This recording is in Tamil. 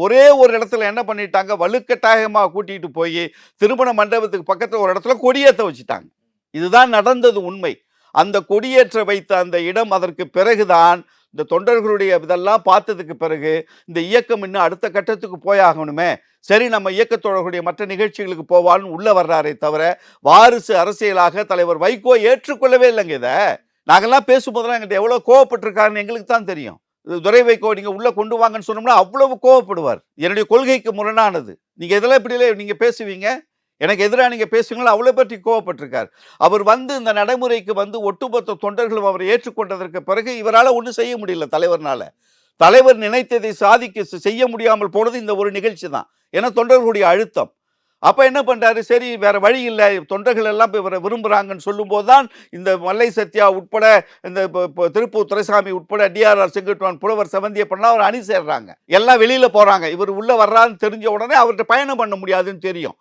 ஒரே ஒரு இடத்துல என்ன பண்ணிட்டாங்க, வலுக்கட்டாயமா கூட்டிட்டு போய் திருமண மண்டபத்துக்கு பக்கத்துல ஒரு இடத்துல கொடியேத்த வச்சுட்டாங்க. இதுதான் நடந்தது உண்மை. அந்த கொடியேற்ற வைத்த அந்த இடம் அதற்கு பிறகுதான் இந்த தொண்டர்களுடைய இதெல்லாம் பார்த்ததுக்கு பிறகு இந்த இயக்கம் இன்னும் அடுத்த கட்டத்துக்கு போயாகணுமே. சரி நம்ம இயக்கத்தோழர்களுடைய மற்ற நிகழ்ச்சிகளுக்கு போவான்னு உள்ள வர்றாரே தவிர, வாரிசு அரசியலாக தலைவர் வைகோ ஏற்றுக்கொள்ளவே இல்லங்க இத. நாங்கலாம் பேசும்போதெல்லாம் என்கிட்ட எவ்வளவு கோவப்பட்டிருக்காருன்னு எங்களுக்கு தான் தெரியும். துரை வைகோ நீங்க உள்ள கொண்டு வாங்கன்னு சொன்னோம்னா அவ்வளவு கோவப்படுவார். என்னுடைய கொள்கைக்கு முரணானது. நீங்க இதெல்லாம் இப்படிலாம் நீங்க பேசுவீங்க? எனக்கு எதிரா நீங்க பேசுவீங்களா? அவ்வளவு பற்றி கோவப்பட்டிருக்கார். அவர் வந்து இந்த நடைமுறைக்கு வந்து ஒட்டுமொத்த தொண்டர்களும் அவரை ஏற்றுக்கொண்டதற்கு பிறகு இவரால ஒண்ணும் செய்ய முடியல தலைவர்னால. தலைவர் நினைத்ததை செய்ய முடியாமல் போனது இந்த ஒரு நிகழ்ச்சி தான். ஏன்னா தொண்டர்களுடைய அழுத்தம். அப்ப என்ன பண்றாரு, சரி வேற வழி இல்ல. தொண்டர்கள் எல்லாம் இப்ப இவர விரும்புறாங்கன்னு சொல்லும்போது தான் இந்த மல்லை சத்யா உட்பட இந்த திருப்பூர் துரைசாமி உட்பட டிஆர்ஆர் செங்குட்டுவன், புலவர் செவந்தியப்பன்லாம் அவர் அணி சேர்றாங்க. எல்லாம் வெளியில போறாங்க. இவர் உள்ள வர்றாருன்னு தெரிஞ்ச உடனே அவர்ட்ட பயணம் பண்ண முடியாதுன்னு தெரியும்.